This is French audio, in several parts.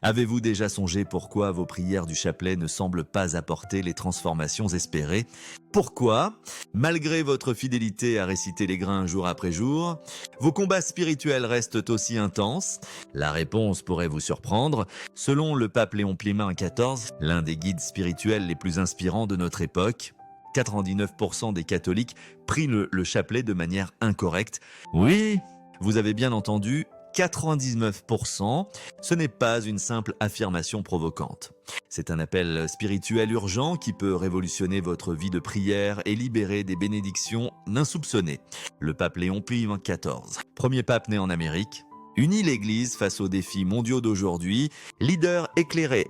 Avez-vous déjà songé pourquoi vos prières du chapelet ne semblent pas apporter les transformations espérées? Pourquoi, malgré votre fidélité à réciter les grains jour après jour, vos combats spirituels restent aussi intenses? La réponse pourrait vous surprendre. Selon le pape Léon Plémin XIV, l'un des guides spirituels les plus inspirants de notre époque, 99% des catholiques prient le chapelet de manière incorrecte. Oui, vous avez bien entendu, 99%, ce n'est pas une simple affirmation provocante. C'est un appel spirituel urgent qui peut révolutionner votre vie de prière et libérer des bénédictions insoupçonnées. Le pape Léon Plémin XIV, premier pape né en Amérique, unit l'Église face aux défis mondiaux d'aujourd'hui, leader éclairé.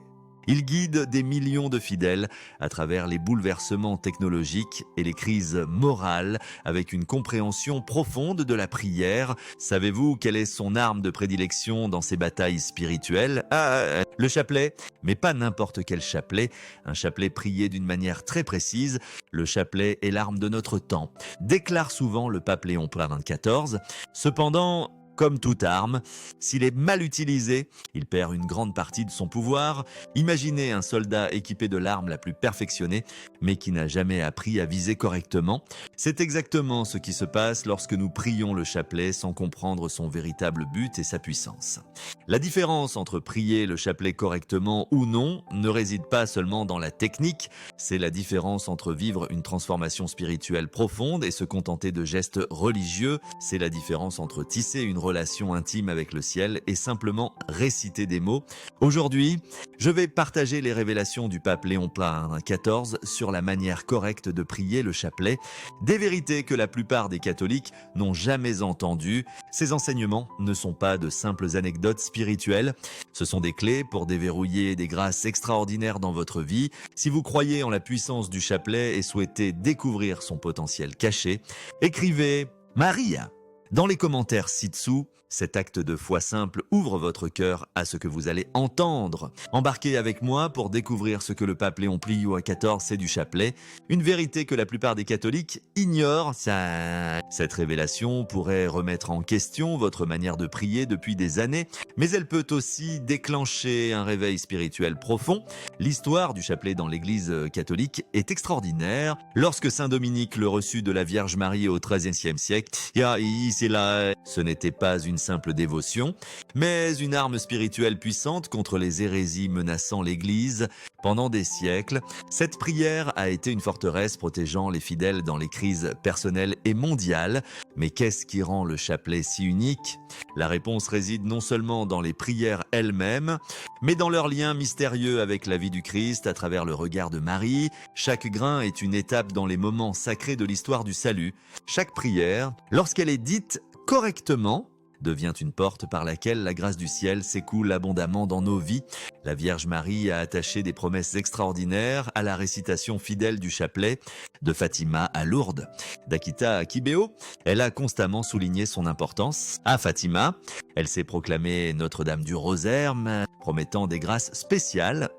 Il guide des millions de fidèles à travers les bouleversements technologiques et les crises morales avec une compréhension profonde de la prière. Savez-vous quelle est son arme de prédilection dans ses batailles spirituelles? Le chapelet, mais pas n'importe quel chapelet, un chapelet prié d'une manière très précise. Le chapelet est l'arme de notre temps, déclare souvent le pape Léon XIV. Cependant, comme toute arme, s'il est mal utilisé, il perd une grande partie de son pouvoir. Imaginez un soldat équipé de l'arme la plus perfectionnée, mais qui n'a jamais appris à viser correctement. C'est exactement ce qui se passe lorsque nous prions le chapelet sans comprendre son véritable but et sa puissance. La différence entre prier le chapelet correctement ou non ne réside pas seulement dans la technique, c'est la différence entre vivre une transformation spirituelle profonde et se contenter de gestes religieux. C'est la différence entre tisser une relation intime avec le ciel et simplement réciter des mots. Aujourd'hui, je vais partager les révélations du pape Léon XIV sur la manière correcte de prier le chapelet, des vérités que la plupart des catholiques n'ont jamais entendues. Ces enseignements ne sont pas de simples anecdotes spirituelles, ce sont des clés pour déverrouiller des grâces extraordinaires dans votre vie. Si vous croyez en la puissance du chapelet et souhaitez découvrir son potentiel caché, écrivez Maria dans les commentaires ci-dessous. Cet acte de foi simple ouvre votre cœur à ce que vous allez entendre. Embarquez avec moi pour découvrir ce que le pape Léon XIV sait du chapelet, une vérité que la plupart des catholiques ignorent. Cette révélation pourrait remettre en question votre manière de prier depuis des années, mais elle peut aussi déclencher un réveil spirituel profond. L'histoire du chapelet dans l'Église catholique est extraordinaire. Lorsque Saint Dominique le reçut de la Vierge Marie au XIIIe siècle, ce n'était pas une simple dévotion, mais une arme spirituelle puissante contre les hérésies menaçant l'Église. Pendant des siècles, cette prière a été une forteresse protégeant les fidèles dans les crises personnelles et mondiales. Mais qu'est-ce qui rend le chapelet si unique? La réponse réside non seulement dans les prières elles-mêmes, mais dans leur lien mystérieux avec la vie du Christ à travers le regard de Marie. Chaque grain est une étape dans les moments sacrés de l'histoire du salut. Chaque prière, lorsqu'elle est dite correctement, devient une porte par laquelle la grâce du ciel s'écoule abondamment dans nos vies. La Vierge Marie a attaché des promesses extraordinaires à la récitation fidèle du chapelet. De Fatima à Lourdes, d'Akita à Kibéo, elle a constamment souligné son importance. À Fatima, elle s'est proclamée Notre-Dame du Rosaire, promettant des grâces spéciales,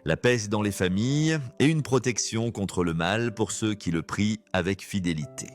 la paix dans les familles et une protection contre le mal pour ceux qui le prient avec fidélité.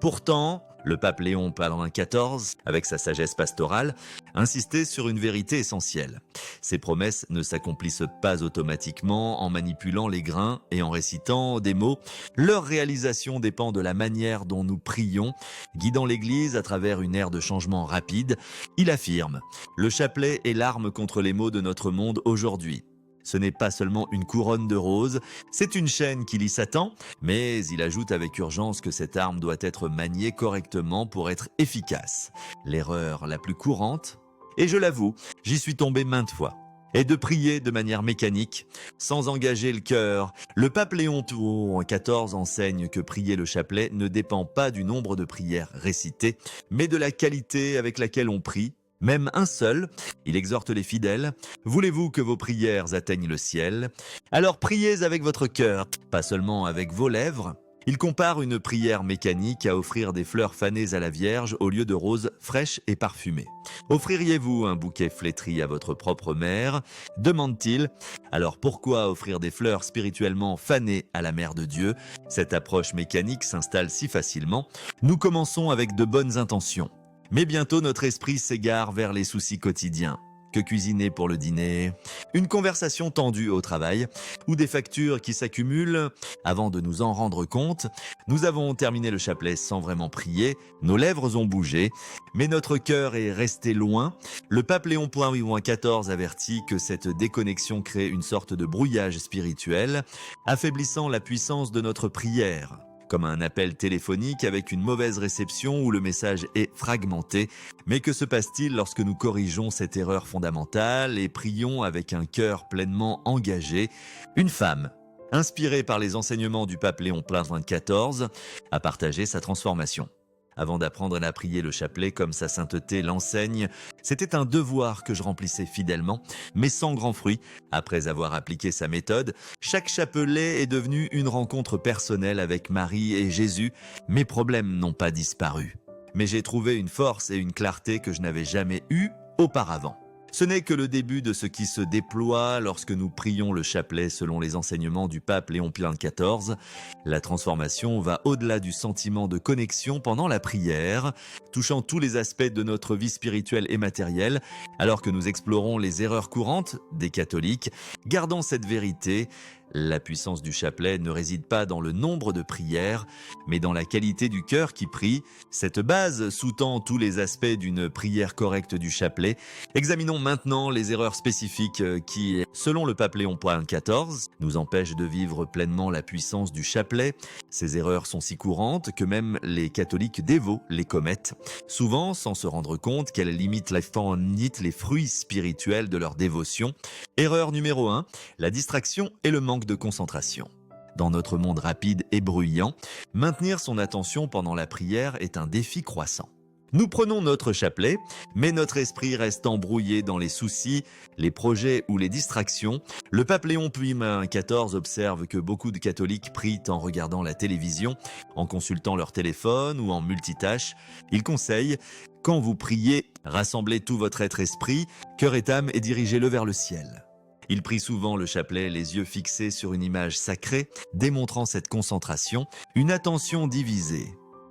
Pourtant, le pape Léon XIV, avec sa sagesse pastorale, insistait sur une vérité essentielle. Ces promesses ne s'accomplissent pas automatiquement en manipulant les grains et en récitant des mots. Leur réalisation dépend de la manière dont nous prions, guidant l'Église à travers une ère de changement rapide. Il affirme « Le chapelet est l'arme contre les maux de notre monde aujourd'hui ». Ce n'est pas seulement une couronne de roses, c'est une chaîne qui lie Satan, mais il ajoute avec urgence que cette arme doit être maniée correctement pour être efficace. L'erreur la plus courante, et je l'avoue, j'y suis tombé maintes fois, est de prier de manière mécanique, sans engager le cœur. Le pape Léon XIV enseigne que prier le chapelet ne dépend pas du nombre de prières récitées, mais de la qualité avec laquelle on prie. Même un seul, il exhorte les fidèles. Voulez-vous que vos prières atteignent le ciel? Alors priez avec votre cœur, pas seulement avec vos lèvres. Il compare une prière mécanique à offrir des fleurs fanées à la Vierge au lieu de roses fraîches et parfumées. Offririez-vous un bouquet flétri à votre propre mère? Demande-t-il. Alors pourquoi offrir des fleurs spirituellement fanées à la Mère de Dieu? Cette approche mécanique s'installe si facilement. Nous commençons avec de bonnes intentions. Mais bientôt notre esprit s'égare vers les soucis quotidiens. que cuisiner pour le dîner, une conversation tendue au travail ou des factures qui s'accumulent. Avant de nous en rendre compte, nous avons terminé le chapelet sans vraiment prier, nos lèvres ont bougé, mais notre cœur est resté loin. Le pape Léon XIV avertit que cette déconnexion crée une sorte de brouillage spirituel, affaiblissant la puissance de notre prière. Comme un appel téléphonique avec une mauvaise réception où le message est fragmenté. Mais que se passe-t-il lorsque nous corrigeons cette erreur fondamentale et prions avec un cœur pleinement engagé? Une femme, inspirée par les enseignements du pape Léon XIV, a partagé sa transformation. Avant d'apprendre à prier le chapelet comme sa sainteté l'enseigne, c'était un devoir que je remplissais fidèlement, mais sans grand fruit. Après avoir appliqué sa méthode, chaque chapelet est devenu une rencontre personnelle avec Marie et Jésus. Mes problèmes n'ont pas disparu. Mais j'ai trouvé une force et une clarté que je n'avais jamais eues auparavant. Ce n'est que le début de ce qui se déploie lorsque nous prions le chapelet selon les enseignements du pape Léon XIV. La transformation va au-delà du sentiment de connexion pendant la prière, touchant tous les aspects de notre vie spirituelle et matérielle, alors que nous explorons les erreurs courantes des catholiques. Gardons cette vérité. La puissance du chapelet ne réside pas dans le nombre de prières, mais dans la qualité du cœur qui prie. Cette base sous-tend tous les aspects d'une prière correcte du chapelet. Examinons maintenant les erreurs spécifiques qui, selon le pape Léon XIV, nous empêchent de vivre pleinement la puissance du chapelet. Ces erreurs sont si courantes que même les catholiques dévots les commettent, souvent sans se rendre compte qu'elles limitent les fruits spirituels de leur dévotion. Erreur numéro 1, la distraction et le manque de concentration. Dans notre monde rapide et bruyant, maintenir son attention pendant la prière est un défi croissant. Nous prenons notre chapelet, mais notre esprit reste embrouillé dans les soucis, les projets ou les distractions. Le pape Léon XIV observe que beaucoup de catholiques prient en regardant la télévision, en consultant leur téléphone ou en multitâche. Il conseille, quand vous priez, rassemblez tout votre être-esprit, cœur et âme et dirigez-le vers le ciel. Il prie souvent le chapelet les yeux fixés sur une image sacrée, démontrant cette concentration, une attention divisée.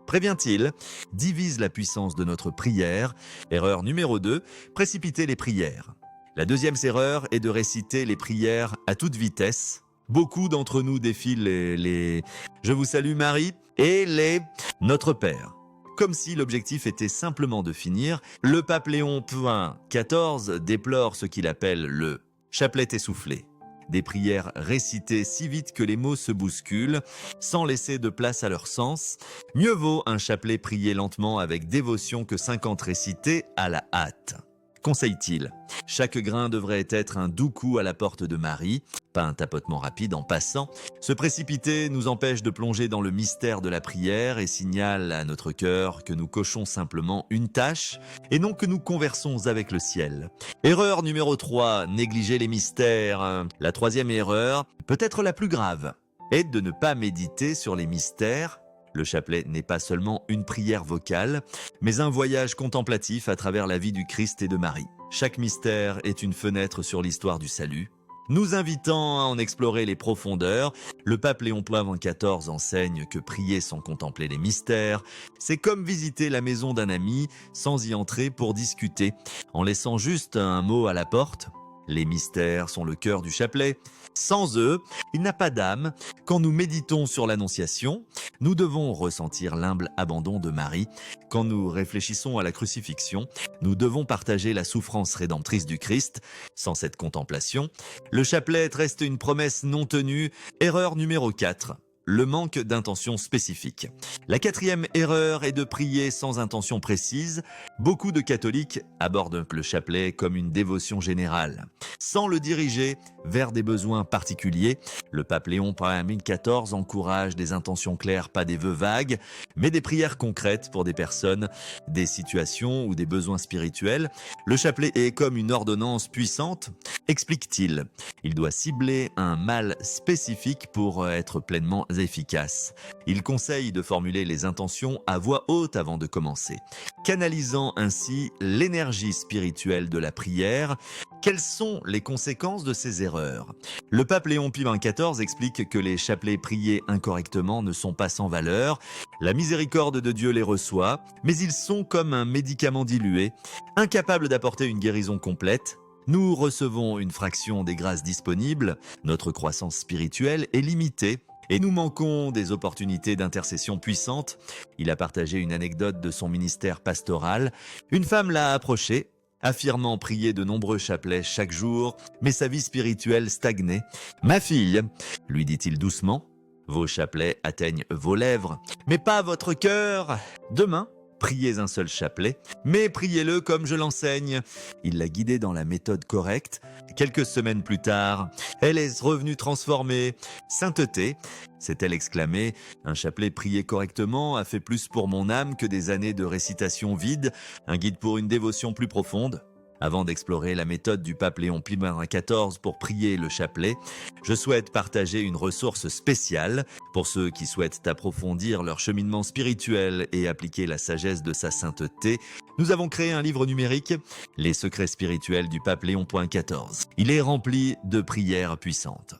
Prévient-il, divise la puissance de notre prière. Erreur numéro 2, précipiter les prières. La deuxième erreur est de réciter les prières à toute vitesse. Beaucoup d'entre nous défilent les « Je vous salue Marie » et les « Notre Père ». Comme si l'objectif était simplement de finir, le pape Léon XIV déplore ce qu'il appelle le chapelet essoufflé. Des prières récitées si vite que les mots se bousculent, sans laisser de place à leur sens. Mieux vaut un chapelet prié lentement avec dévotion que 50 récités à la hâte. Conseille-t-il, chaque grain devrait être un doux coup à la porte de Marie, pas un tapotement rapide en passant. Se précipiter nous empêche de plonger dans le mystère de la prière et signale à notre cœur que nous cochons simplement une tâche et non que nous conversons avec le ciel. Erreur numéro 3, négliger les mystères. La troisième erreur, peut-être la plus grave, est de ne pas méditer sur les mystères. Le chapelet n'est pas seulement une prière vocale, mais un voyage contemplatif à travers la vie du Christ et de Marie. Chaque mystère est une fenêtre sur l'histoire du salut. Nous invitant à en explorer les profondeurs, le pape Léon XIV enseigne que prier sans contempler les mystères, c'est comme visiter la maison d'un ami sans y entrer pour discuter, en laissant juste un mot à la porte. Les mystères sont le cœur du chapelet. Sans eux, il n'a pas d'âme. Quand nous méditons sur l'Annonciation, nous devons ressentir l'humble abandon de Marie. Quand nous réfléchissons à la crucifixion, nous devons partager la souffrance rédemptrice du Christ. Sans cette contemplation, le chapelet reste une promesse non tenue. Erreur numéro 4. Le manque d'intention spécifique. La quatrième erreur est de prier sans intention précise. Beaucoup de catholiques abordent le chapelet comme une dévotion générale, sans le diriger vers des besoins particuliers. Le pape Léon XIV encourage des intentions claires, pas des vœux vagues, mais des prières concrètes pour des personnes, des situations ou des besoins spirituels. Le chapelet est comme une ordonnance puissante, explique-t-il. Il doit cibler un mal spécifique pour être pleinement efficace. Il conseille de formuler les intentions à voix haute avant de commencer, canalisant ainsi l'énergie spirituelle de la prière. Quelles sont les conséquences de ces erreurs? Le pape Léon XIV explique que les chapelets priés incorrectement ne sont pas sans valeur. La miséricorde de Dieu les reçoit, mais ils sont comme un médicament dilué, incapables d'apporter une guérison complète. Nous recevons une fraction des grâces disponibles, notre croissance spirituelle est limitée et nous manquons des opportunités d'intercession puissantes. Il a partagé une anecdote de son ministère pastoral. Une femme l'a approché, affirmant prier de nombreux chapelets chaque jour, mais sa vie spirituelle stagnait. « Ma fille, lui dit-il doucement, vos chapelets atteignent vos lèvres, mais pas votre cœur. Demain, priez un seul chapelet, mais priez-le comme je l'enseigne. » Il l'a guidée dans la méthode correcte. Quelques semaines plus tard, elle est revenue transformée. « Sainteté !» s'est-elle exclamée. « Un chapelet prié correctement a fait plus pour mon âme que des années de récitation vide, un guide pour une dévotion plus profonde. » Avant d'explorer la méthode du pape Léon XIV pour prier le chapelet, je souhaite partager une ressource spéciale pour ceux qui souhaitent approfondir leur cheminement spirituel et appliquer la sagesse de sa sainteté. Nous avons créé un livre numérique, Les secrets spirituels du pape Léon XIV. Il est rempli de prières puissantes,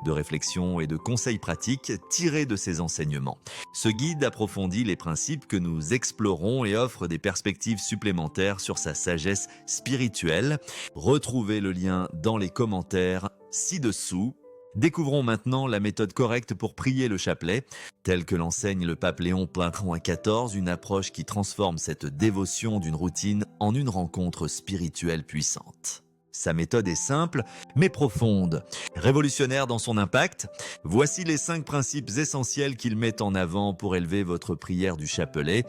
de réflexions et de conseils pratiques tirés de ces enseignements. Ce guide approfondit les principes que nous explorons et offre des perspectives supplémentaires sur sa sagesse spirituelle. Retrouvez le lien dans les commentaires ci-dessous. Découvrons maintenant la méthode correcte pour prier le chapelet, telle que l'enseigne le pape Léon XIV, une approche qui transforme cette dévotion d'une routine en une rencontre spirituelle puissante. Sa méthode est simple, mais profonde. Révolutionnaire dans son impact, voici les 5 principes essentiels qu'il met en avant pour élever votre prière du chapelet.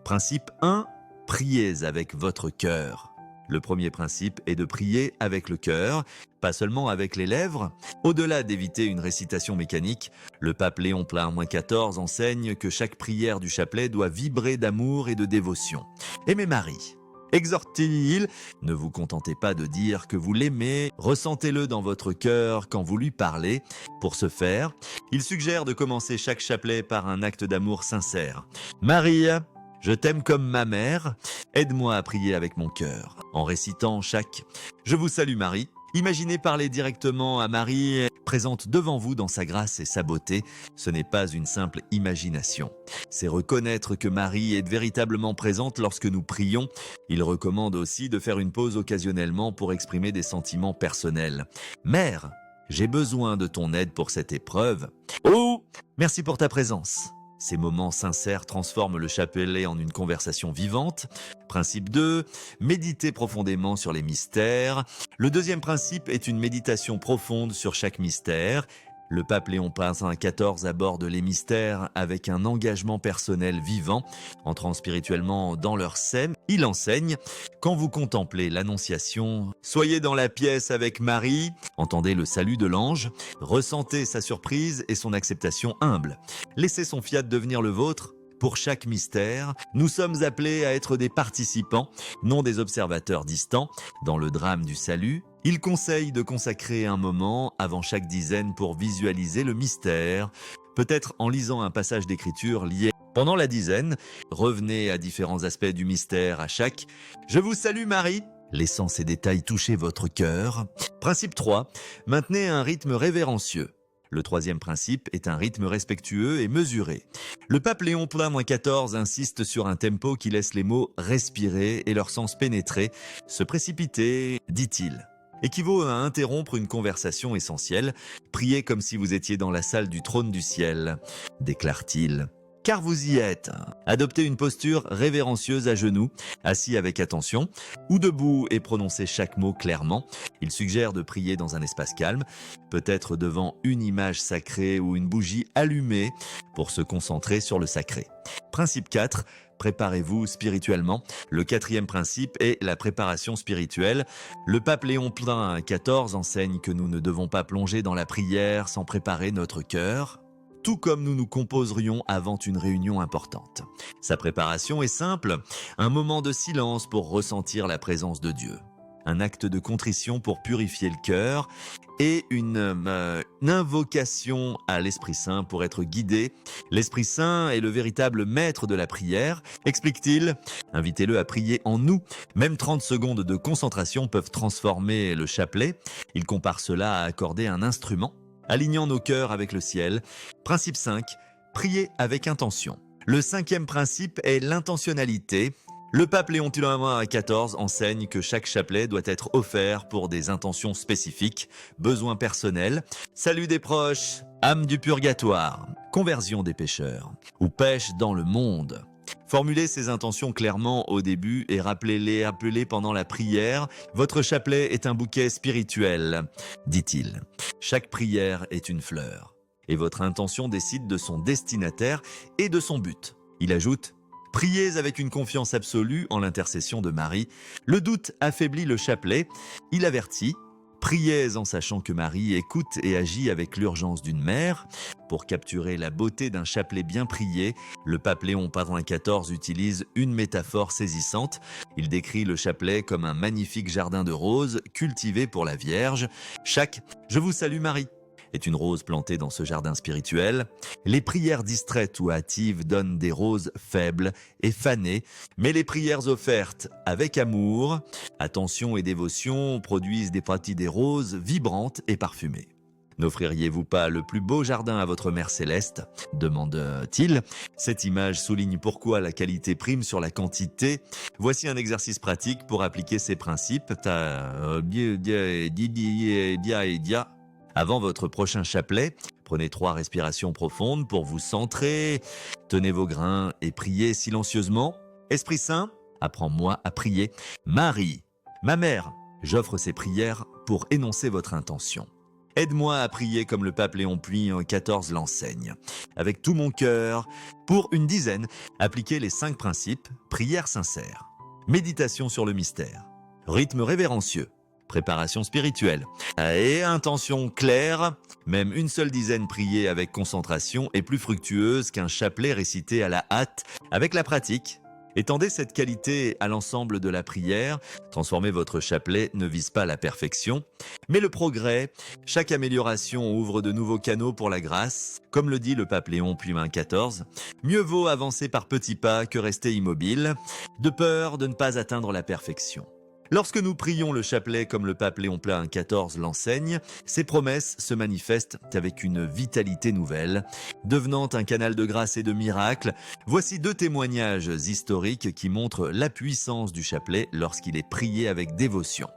Principe 1, priez avec votre cœur. Le premier principe est de prier avec le cœur, pas seulement avec les lèvres. Au-delà d'éviter une récitation mécanique, le pape Léon XIV enseigne que chaque prière du chapelet doit vibrer d'amour et de dévotion. Aimez Marie. Exhorte-t-il, ne vous contentez pas de dire que vous l'aimez, ressentez-le dans votre cœur quand vous lui parlez. Pour ce faire, il suggère de commencer chaque chapelet par un acte d'amour sincère. Marie, je t'aime comme ma mère, aide-moi à prier avec mon cœur. En récitant chaque « Je vous salue Marie », imaginez parler directement à Marie, présente devant vous dans sa grâce et sa beauté. Ce n'est pas une simple imagination. C'est reconnaître que Marie est véritablement présente lorsque nous prions. Il recommande aussi de faire une pause occasionnellement pour exprimer des sentiments personnels. Mère, j'ai besoin de ton aide pour cette épreuve. Oh, merci pour ta présence. Ces moments sincères transforment le chapelet en une conversation vivante. Principe 2, méditez profondément sur les mystères. Le deuxième principe est une méditation profonde sur chaque mystère. Le pape Léon XIV aborde les mystères avec un engagement personnel vivant, entrant spirituellement dans leur sème. Il enseigne « Quand vous contemplez l'Annonciation, soyez dans la pièce avec Marie, entendez le salut de l'ange, ressentez sa surprise et son acceptation humble. Laissez son fiat devenir le vôtre. Pour chaque mystère, nous sommes appelés à être des participants, non des observateurs distants, dans le drame du salut. Il conseille de consacrer un moment avant chaque dizaine pour visualiser le mystère, peut-être en lisant un passage d'écriture lié. Pendant la dizaine, revenez à différents aspects du mystère à chaque « Je vous salue Marie », laissant ces détails toucher votre cœur. Principe 3, maintenez un rythme révérencieux. Le troisième principe est un rythme respectueux et mesuré. Le pape Léon XIV insiste sur un tempo qui laisse les mots respirer et leur sens pénétrer. Se précipiter, dit-il, équivaut à interrompre une conversation essentielle. Priez comme si vous étiez dans la salle du trône du ciel, déclare-t-il. Car vous y êtes. Adoptez une posture révérencieuse à genoux, assis avec attention, ou debout et prononcez chaque mot clairement. Il suggère de prier dans un espace calme, peut-être devant une image sacrée ou une bougie allumée pour se concentrer sur le sacré. Principe 4. Préparez-vous spirituellement. Le quatrième principe est la préparation spirituelle. Le pape Léon XIV enseigne que nous ne devons pas plonger dans la prière sans préparer notre cœur, tout comme nous nous composerions avant une réunion importante. Sa préparation est simple, un moment de silence pour ressentir la présence de Dieu, un acte de contrition pour purifier le cœur et une invocation à l'Esprit Saint pour être guidé. L'Esprit Saint est le véritable maître de la prière, explique-t-il. Invitez-le à prier en nous. Même 30 secondes de concentration peuvent transformer le chapelet. Il compare cela à accorder un instrument, alignant nos cœurs avec le ciel. Principe 5, prier avec intention. Le cinquième principe est l'intentionnalité. Le pape Léon XIV enseigne que chaque chapelet doit être offert pour des intentions spécifiques, besoins personnels, salut des proches, âme du purgatoire, conversion des pécheurs, ou pêche dans le monde. Formulez ces intentions clairement au début et rappelez-les pendant la prière. Votre chapelet est un bouquet spirituel, dit-il. Chaque prière est une fleur. Et votre intention décide de son destinataire et de son but. Il ajoute « Priez avec une confiance absolue en l'intercession de Marie. Le doute affaiblit le chapelet. Il avertit. Priez en sachant que Marie écoute et agit avec l'urgence d'une mère. » Pour capturer la beauté d'un chapelet bien prié, le pape Léon XIV utilise une métaphore saisissante. Il décrit le chapelet comme un magnifique jardin de roses cultivé pour la Vierge. Chaque « Je vous salue Marie » est une rose plantée dans ce jardin spirituel. Les prières distraites ou hâtives donnent des roses faibles et fanées, mais les prières offertes avec amour, attention et dévotion produisent des roses vibrantes et parfumées. N'offririez-vous pas le plus beau jardin à votre mère céleste ? Demande-t-il. Cette image souligne pourquoi la qualité prime sur la quantité. Voici un exercice pratique pour appliquer ces principes. Avant votre prochain chapelet, prenez 3 respirations profondes pour vous centrer. Tenez vos grains et priez silencieusement. Esprit Saint, apprends-moi à prier. Marie, ma mère, j'offre ces prières pour énoncer votre intention. Aide-moi à prier comme le pape Léon XIV l'enseigne. Avec tout mon cœur, pour une dizaine, appliquez les 5 principes. Prière sincère, méditation sur le mystère, rythme révérencieux, préparation spirituelle et intention claire. Même une seule dizaine priée avec concentration est plus fructueuse qu'un chapelet récité à la hâte. Avec la pratique, étendez cette qualité à l'ensemble de la prière. Transformer votre chapelet ne vise pas la perfection, mais le progrès. Chaque amélioration ouvre de nouveaux canaux pour la grâce. Comme le dit le pape Léon XIV, mieux vaut avancer par petits pas que rester immobile, de peur de ne pas atteindre la perfection. Lorsque nous prions le chapelet comme le pape Léon XIV l'enseigne, ces promesses se manifestent avec une vitalité nouvelle, devenant un canal de grâce et de miracles. Voici 2 témoignages historiques qui montrent la puissance du chapelet lorsqu'il est prié avec dévotion.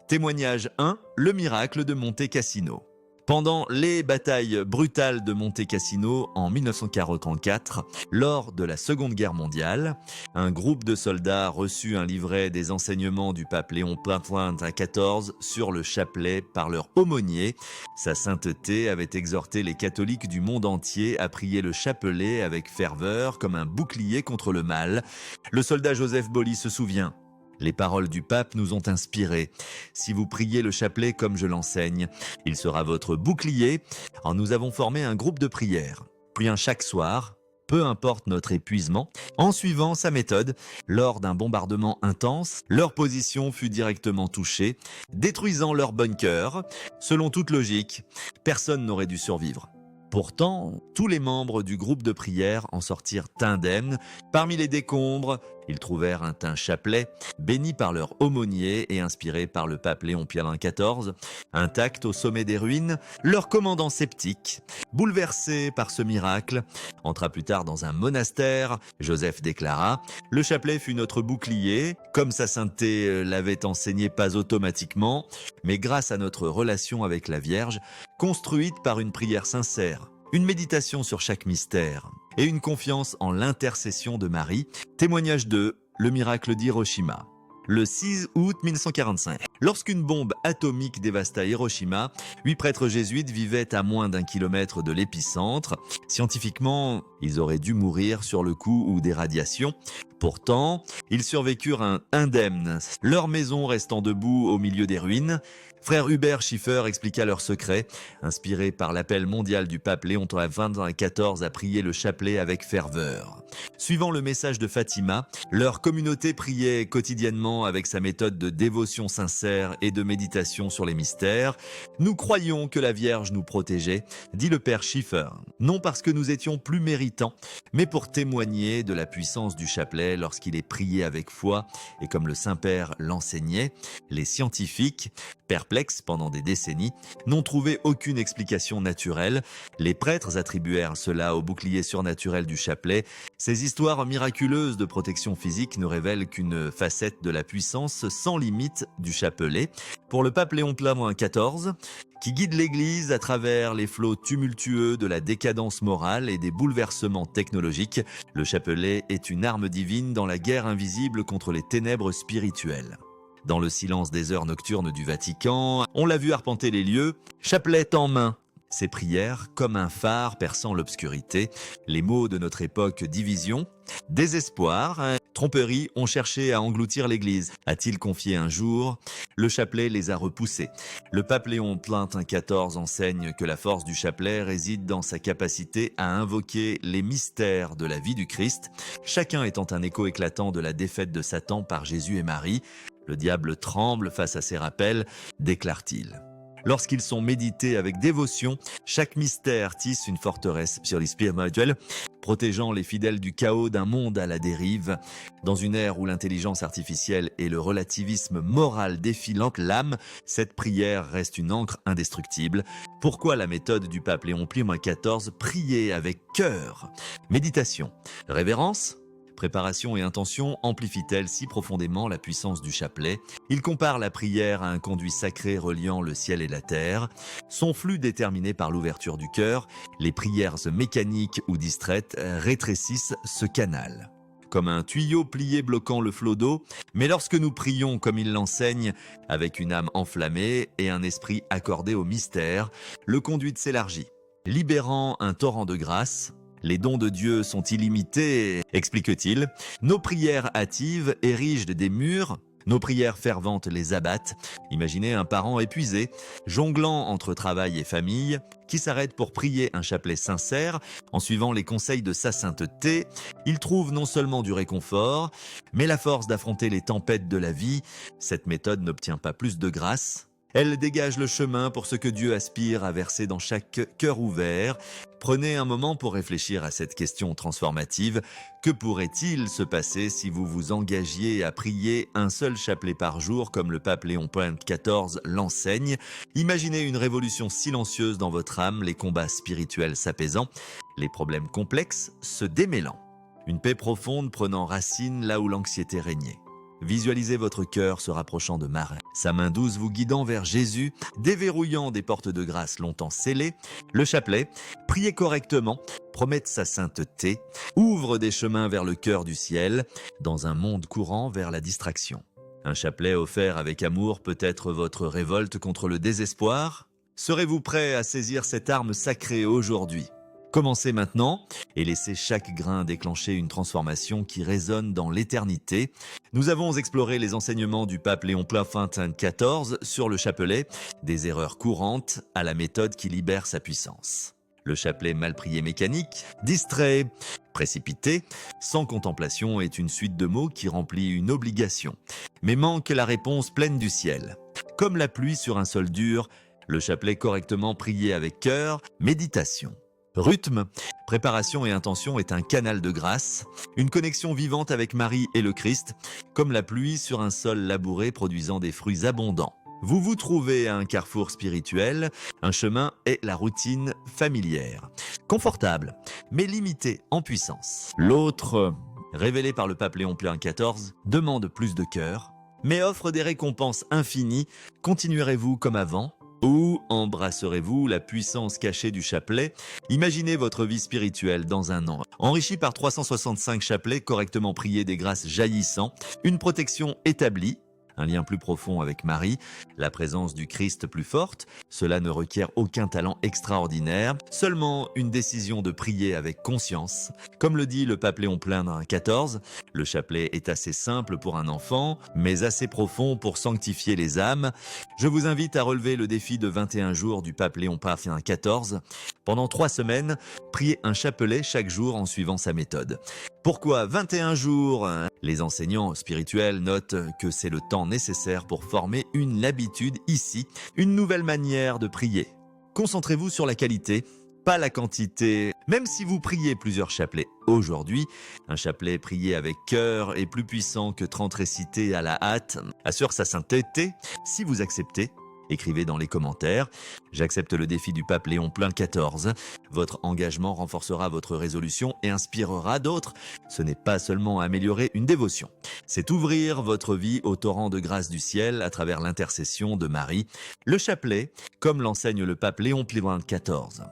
Témoignage 1, le miracle de Monte Cassino. Pendant les batailles brutales de Monte Cassino en 1944, lors de la Seconde Guerre mondiale, un groupe de soldats reçut un livret des enseignements du pape Léon XIV sur le chapelet par leur aumônier. Sa sainteté avait exhorté les catholiques du monde entier à prier le chapelet avec ferveur comme un bouclier contre le mal. Le soldat Joseph Boli se souvient. Les paroles du pape nous ont inspirés. Si vous priez le chapelet comme je l'enseigne, il sera votre bouclier. Alors nous avons formé un groupe de prière. Puis chaque soir, peu importe notre épuisement, en suivant sa méthode, lors d'un bombardement intense, leur position fut directement touchée, détruisant leur bunker. Selon toute logique, personne n'aurait dû survivre. Pourtant, tous les membres du groupe de prière en sortirent indemnes. Parmi les décombres, ils trouvèrent un chapelet béni par leur aumônier et inspiré par le pape Léon XIV. Intact au sommet des ruines, leur commandant sceptique, bouleversé par ce miracle, entra plus tard dans un monastère. Joseph déclara « Le chapelet fut notre bouclier, comme sa sainteté l'avait enseigné pas automatiquement, mais grâce à notre relation avec la Vierge, construite par une prière sincère, une méditation sur chaque mystère et une confiance en l'intercession de Marie. » Témoignage 2, le miracle d'Hiroshima. Le 6 août 1945, lorsqu'une bombe atomique dévasta Hiroshima, 8 prêtres jésuites vivaient à moins d'1 kilomètre de l'épicentre. Scientifiquement, ils auraient dû mourir sur le coup ou des radiations. Pourtant, ils survécurent indemnes, leur maison restant debout au milieu des ruines. Frère Hubert Schiffer expliqua leur secret. Inspiré par l'appel mondial du pape Léon XIV à prier le chapelet avec ferveur. Suivant le message de Fatima, leur communauté priait quotidiennement avec sa méthode de dévotion sincère et de méditation sur les mystères. Nous croyions que la Vierge nous protégeait, dit le père Schiffer. Non parce que nous étions plus méritants, mais pour témoigner de la puissance du chapelet lorsqu'il est prié avec foi et comme le Saint-Père l'enseignait. Les scientifiques, père perplexes pendant des décennies, n'ont trouvé aucune explication naturelle. Les prêtres attribuèrent cela au bouclier surnaturel du chapelet. Ces histoires miraculeuses de protection physique ne révèlent qu'une facette de la puissance sans limite du chapelet. Pour le pape Léon XIV, qui guide l'Église à travers les flots tumultueux de la décadence morale et des bouleversements technologiques, le chapelet est une arme divine dans la guerre invisible contre les ténèbres spirituelles. Dans le silence des heures nocturnes du Vatican, on l'a vu arpenter les lieux, chapelet en main. Ses prières, comme un phare perçant l'obscurité, les mots de notre époque, division, désespoir, tromperie, ont cherché à engloutir l'Église. A-t-il confié un jour? Le chapelet les a repoussés. Le pape Léon XIV enseigne que la force du chapelet réside dans sa capacité à invoquer les mystères de la vie du Christ, chacun étant un écho éclatant de la défaite de Satan par Jésus et Marie. Le diable tremble face à ces rappels, déclare-t-il. Lorsqu'ils sont médités avec dévotion, chaque mystère tisse une forteresse spirituelle, protégeant les fidèles du chaos d'un monde à la dérive. Dans une ère où l'intelligence artificielle et le relativisme moral défient l'âme, cette prière reste une encre indestructible. Pourquoi la méthode du pape Léon XIV, prier avec cœur? Méditation, révérence, préparation et intention amplifient-elles si profondément la puissance du chapelet? Il compare la prière à un conduit sacré reliant le ciel et la terre. Son flux déterminé par l'ouverture du cœur, les prières mécaniques ou distraites rétrécissent ce canal. Comme un tuyau plié bloquant le flot d'eau, mais lorsque nous prions comme il l'enseigne, avec une âme enflammée et un esprit accordé au mystère, le conduit s'élargit, libérant un torrent de grâce. Les dons de Dieu sont illimités, explique-t-il. Nos prières hâtives érigent des murs, nos prières ferventes les abattent. Imaginez un parent épuisé, jonglant entre travail et famille, qui s'arrête pour prier un chapelet sincère, en suivant les conseils de sa sainteté. Il trouve non seulement du réconfort, mais la force d'affronter les tempêtes de la vie. Cette méthode n'obtient pas plus de grâce. Elle dégage le chemin pour ce que Dieu aspire à verser dans chaque cœur ouvert. Prenez un moment pour réfléchir à cette question transformative. Que pourrait-il se passer si vous vous engagiez à prier un seul chapelet par jour comme le pape Léon XIV l'enseigne? Imaginez une révolution silencieuse dans votre âme, les combats spirituels s'apaisant, les problèmes complexes se démêlant. Une paix profonde prenant racine là où l'anxiété régnait. Visualisez votre cœur se rapprochant de Marie, sa main douce vous guidant vers Jésus, déverrouillant des portes de grâce longtemps scellées. Le chapelet, prié correctement, promet sa sainteté, ouvre des chemins vers le cœur du ciel, dans un monde courant vers la distraction. Un chapelet offert avec amour peut être votre révolte contre le désespoir. Serez-vous prêt à saisir cette arme sacrée aujourd'hui? Commencez maintenant et laissez chaque grain déclencher une transformation qui résonne dans l'éternité. Nous avons exploré les enseignements du pape Léon XIV sur le chapelet, des erreurs courantes à la méthode qui libère sa puissance. Le chapelet mal prié mécanique, distrait, précipité, sans contemplation est une suite de mots qui remplit une obligation, mais manque la réponse pleine du ciel. Comme la pluie sur un sol dur, le chapelet correctement prié avec cœur, méditation. Rythme, préparation et intention est un canal de grâce, une connexion vivante avec Marie et le Christ, comme la pluie sur un sol labouré produisant des fruits abondants. Vous vous trouvez à un carrefour spirituel, un chemin est la routine familière. Confortable, mais limité en puissance. L'autre, révélé par le pape Léon XIV, demande plus de cœur, mais offre des récompenses infinies. Continuerez-vous comme avant ? Ou embrasserez-vous la puissance cachée du chapelet? Imaginez votre vie spirituelle dans un an. Enrichi par 365 chapelets correctement priés des grâces jaillissant, une protection établie, un lien plus profond avec Marie, la présence du Christ plus forte. Cela ne requiert aucun talent extraordinaire, seulement une décision de prier avec conscience. Comme le dit le pape Léon XIV, le chapelet est assez simple pour un enfant, mais assez profond pour sanctifier les âmes. Je vous invite à relever le défi de 21 jours du pape Léon XIV. Pendant 3 semaines, priez un chapelet chaque jour en suivant sa méthode. Pourquoi 21 jours? Les enseignants spirituels notent que c'est le temps nécessaire pour former une habitude ici, une nouvelle manière de prier. Concentrez-vous sur la qualité, pas la quantité. Même si vous priez plusieurs chapelets aujourd'hui, un chapelet prié avec cœur est plus puissant que 30 récités à la hâte, assure sa sainteté si vous acceptez. Écrivez dans les commentaires. J'accepte le défi du pape Léon Plein XIV. Votre engagement renforcera votre résolution et inspirera d'autres. Ce n'est pas seulement améliorer une dévotion, c'est ouvrir votre vie au torrent de grâce du ciel à travers l'intercession de Marie. Le chapelet, comme l'enseigne le pape Léon Plein XIV,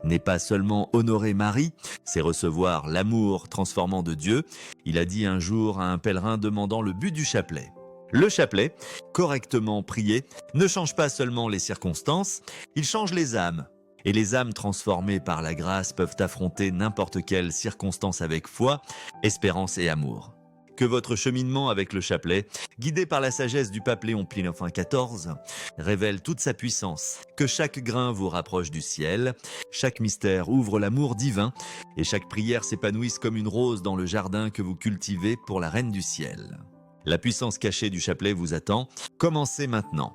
n'est pas seulement honorer Marie, c'est recevoir l'amour transformant de Dieu. Il a dit un jour à un pèlerin demandant le but du chapelet. Le chapelet, correctement prié, ne change pas seulement les circonstances, il change les âmes. Et les âmes transformées par la grâce peuvent affronter n'importe quelle circonstance avec foi, espérance et amour. Que votre cheminement avec le chapelet, guidé par la sagesse du pape Léon Plein XIV, révèle toute sa puissance, que chaque grain vous rapproche du ciel, chaque mystère ouvre l'amour divin et chaque prière s'épanouisse comme une rose dans le jardin que vous cultivez pour la Reine du ciel. La puissance cachée du chapelet vous attend. Commencez maintenant.